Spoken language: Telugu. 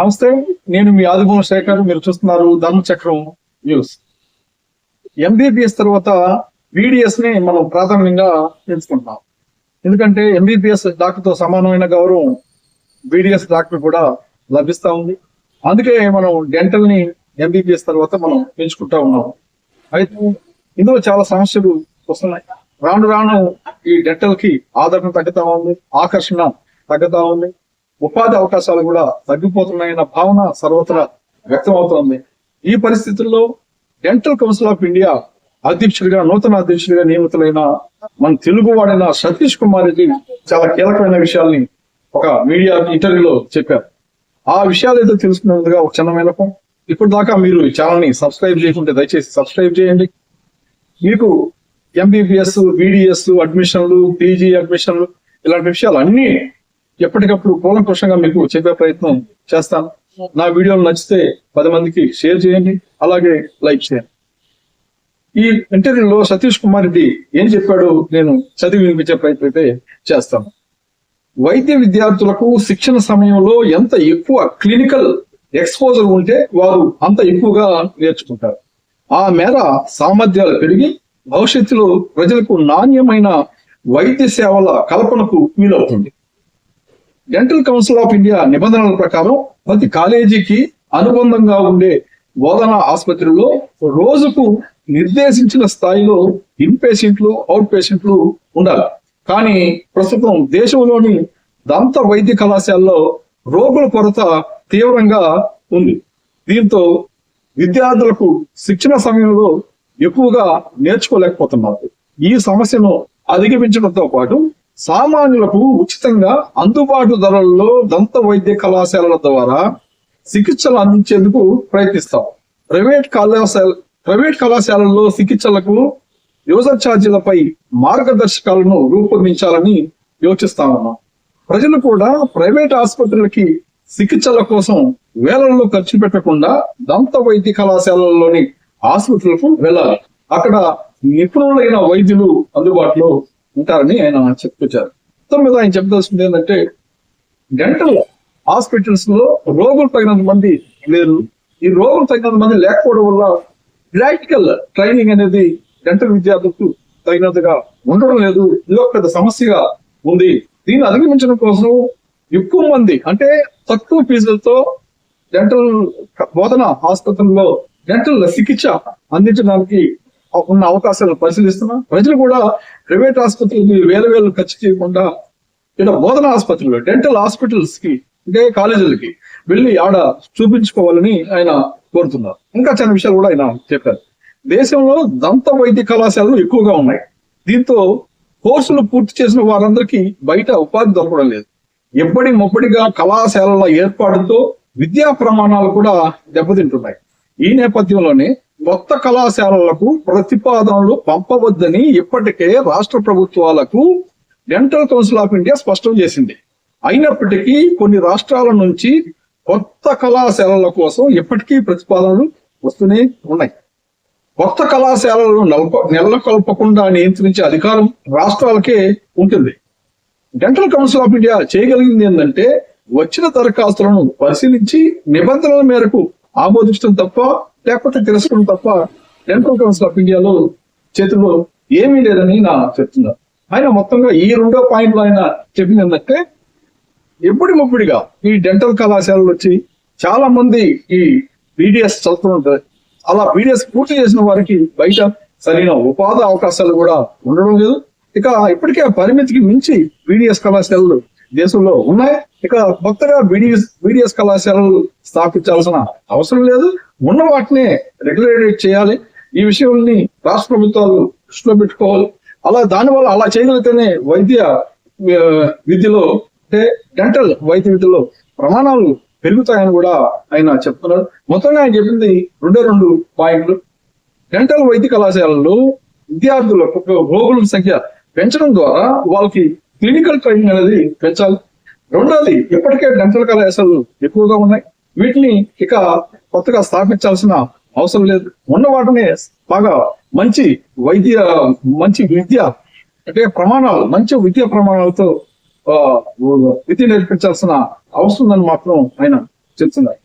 నమస్తే, నేను మీ ఆదిభూమి శేఖర్. మీరు చూస్తున్నారు ధర్మచక్రం న్యూస్. ఎంబీబీఎస్ తర్వాత బీడీఎస్ ని మనం ప్రాథమికంగా ఎంచుకుంటున్నాం. ఎందుకంటే ఎంబీబీఎస్ డాక్టర్ తో సమానమైన గౌరవం బీడీఎస్ డాక్టర్ కూడా లభిస్తా ఉంది. అందుకే మనం డెంటల్ ని ఎంబీబీఎస్ తర్వాత మనం ఎంచుకుంటా ఉన్నాం. అయితే ఇందులో చాలా సమస్యలు వస్తున్నాయి. రాను రాను ఈ డెంటల్ కి ఆదరణ తగ్గుతా ఉంది, ఆకర్షణ తగ్గుతా ఉంది, ఉపాధి అవకాశాలు కూడా తగ్గిపోతున్నాయన్న భావన సర్వత్రా వ్యక్తం అవుతోంది. ఈ పరిస్థితుల్లో డెంటల్ కౌన్సిల్ ఆఫ్ ఇండియా అధ్యక్షుడిగా, నూతన అధ్యక్షుడిగా నియమితులైన మన తెలుగు వాడైన సతీష్ కుమార్ రెడ్డి చాలా కీలకమైన విషయాల్ని ఒక మీడియా ఇంటర్వ్యూలో చెప్పారు. ఆ విషయాలు ఏదో తెలుసుకునేందుగా ఒక చిన్న విన్నపం. ఇప్పుడు దాకా మీరు ఈ ఛానల్ ని సబ్స్క్రైబ్ చేయకుంటే దయచేసి సబ్స్క్రైబ్ చేయండి. మీకు ఎంబీబీఎస్, బీడీఎస్ అడ్మిషన్లు, పీజీ అడ్మిషన్లు ఇలాంటి విషయాలు అన్ని ఎప్పటికప్పుడు కూలంకషంగా మీకు చెప్పే ప్రయత్నం చేస్తాను. నా వీడియోలు నచ్చితే 10 మందికి షేర్ చేయండి, అలాగే లైక్ చేయండి. ఈ ఇంటర్వ్యూలో సతీష్ కుమార్ రెడ్డి ఏం చెప్పాడో నేను చదివి వినిపించే ప్రయత్నం అయితే చేస్తాను. వైద్య విద్యార్థులకు శిక్షణ సమయంలో ఎంత ఎక్కువ క్లినికల్ ఎక్స్పోజర్ ఉంటే వారు అంత ఎక్కువగా నేర్చుకుంటారు. ఆ మేర సామర్థ్యాలు పెరిగి భవిష్యత్తులో ప్రజలకు నాణ్యమైన వైద్య సేవల కల్పనకు వీలవుతుంది. డెంటల్ కౌన్సిల్ ఆఫ్ ఇండియా నిబంధనల ప్రకారం ప్రతి కాలేజీకి అనుబంధంగా ఉండే బోధనా ఆసుపత్రుల్లో రోజుకు నిర్దేశించిన స్థాయిలో ఇన్ పేషెంట్లు, అవుట్ పేషెంట్లు ఉండాలి. కానీ ప్రస్తుతం దేశంలోని దంత వైద్య కళాశాలలో రోగుల కొరత తీవ్రంగా ఉంది. దీంతో విద్యార్థులకు శిక్షణ సమయంలో ఎక్కువగా నేర్చుకోలేకపోతున్నారు. ఈ సమస్యను అధిగమించడంతో పాటు సామాన్యులకు ఉచితంగా అందుబాటు ధరల్లో దంత వైద్య కళాశాలల ద్వారా చికిత్సలు అందించేందుకు ప్రయత్నిస్తాం. ప్రైవేట్ కళాశాలల్లో చికిత్సలకు యూజర్ ఛార్జీలపై మార్గదర్శకాలను రూపొందించాలని యోచిస్తా ఉన్నాం. ప్రజలు కూడా ప్రైవేట్ ఆసుపత్రులకి చికిత్సల కోసం వేలల్లో ఖర్చు పెట్టకుండా దంత వైద్య కళాశాలలోని ఆసుపత్రులకు వెళ్ళాలి. అక్కడ నిపుణులైన వైద్యులు అందుబాటులో ఉంటారని ఆయన చెప్పుకొచ్చారు. మొత్తం మీద ఆయన చెప్పదలుచుకుంది ఏంటంటే, డెంటల్ హాస్పిటల్స్ లో రోగులు తగినంత మంది లేరు. ఈ రోగులు తగినంత మంది లేకపోవడం వల్ల ప్రాక్టికల్ ట్రైనింగ్ అనేది డెంటల్ విద్యార్థులకు తగినంతగా ఉండడం లేదు. ఇది ఒక పెద్ద సమస్యగా ఉంది. దీన్ని అధిగమించడం కోసం ఎక్కువ మంది, అంటే తక్కువ ఫీజులతో డెంటల్ బోధన ఆసుపత్రుల్లో డెంటల్ చికిత్స అందించడానికి ఉన్న అవకాశాలను పరిశీలిస్తున్నాం. ప్రజలు కూడా ప్రైవేట్ ఆసుపత్రులకి వేలు ఖర్చు చేయకుండా ఇలా బోధన ఆసుపత్రులు, డెంటల్ హాస్పిటల్స్ కి, అంటే కాలేజీలకి వెళ్ళి ఆడ చూపించుకోవాలని ఆయన కోరుతున్నారు. ఇంకా చాలా విషయాలు కూడా ఆయన చెప్పారు. దేశంలో దంత వైద్య కళాశాలలు ఎక్కువగా ఉన్నాయి. దీంతో కోర్సులు పూర్తి చేసిన వారందరికీ బయట ఉపాధి దొరకడం లేదు. ముప్పటిగా కళాశాలల ఏర్పాటుతో విద్యా ప్రమాణాలు కూడా దెబ్బతింటున్నాయి. ఈ నేపథ్యంలోనే కొత్త కళాశాలలకు ప్రతిపాదనలు పంపవద్దని ఇప్పటికే రాష్ట్ర ప్రభుత్వాలకు డెంటల్ కౌన్సిల్ ఆఫ్ ఇండియా స్పష్టం చేసింది. అయినప్పటికీ కొన్ని రాష్ట్రాల నుంచి కొత్త కళాశాలల కోసం ఇప్పటికీ ప్రతిపాదనలు వస్తూనే ఉన్నాయి. కొత్త కళాశాలలను నెలకొల్పకుండా నియంత్రించే అధికారం రాష్ట్రాలకే ఉంటుంది. డెంటల్ కౌన్సిల్ ఆఫ్ ఇండియా చేయగలిగింది ఏంటంటే, వచ్చిన దరఖాస్తులను పరిశీలించి నిబంధనల మేరకు ఆమోదించడం తప్ప, లేకపోతే తిరస్కరణ తప్ప డెంటల్ కౌన్సిల్ ఆఫ్ ఇండియాలో చేతిలో ఏమీ లేదని నా చెప్తున్నారు. ఆయన మొత్తంగా ఈ 2వ పాయింట్ లో ఆయన చెప్పింది ఏంటంటే, ముప్పటిగా ఈ డెంటల్ కళాశాలలు వచ్చి చాలా మంది ఈ బీడీఎస్ చదువుతుంటారు. అలా బీడీఎస్ పూర్తి చేసిన వారికి బయట సరైన ఉపాధి అవకాశాలు కూడా ఉండడం లేదు. ఇక ఇప్పటికే పరిమితికి మించి బీడీఎస్ కళాశాలలు దేశంలో ఉన్నాయి. ఇక కొత్తగా బీడీఎస్ కళాశాలలు స్థాపించాల్సిన అవసరం లేదు. ఉన్న వాటిని రెగ్యులేట్ చేయాలి. ఈ విషయాన్ని రాష్ట్ర ప్రభుత్వాలు దృష్టిలో పెట్టుకోవాలి. దానివల్ల అలా చేయగలిగితేనే వైద్య విద్యలో, అంటే డెంటల్ వైద్య విద్యలో ప్రమాణాలు పెరుగుతాయని కూడా ఆయన చెప్తున్నారు. మొత్తంగా ఆయన చెప్పింది 2 పాయింట్లు. డెంటల్ వైద్య కళాశాలల్లో విద్యార్థులకు రోగుల సంఖ్య పెంచడం ద్వారా వాళ్ళకి క్లినికల్ ట్రైనింగ్ అనేది పెంచాలి. రెండోది, ఇప్పటికే డెంటల్ కళాశాలలు ఎక్కువగా ఉన్నాయి. వీటిని ఇక కొత్తగా స్థాపించాల్సిన అవసరం లేదు. ఉన్న వాటిని బాగా మంచి విద్య, అంటే ప్రమాణాలు, మంచి విద్యా ప్రమాణాలతో విద్య నేర్పించాల్సిన అవసరం ఉందని మాత్రం ఆయన చెప్తున్నారు.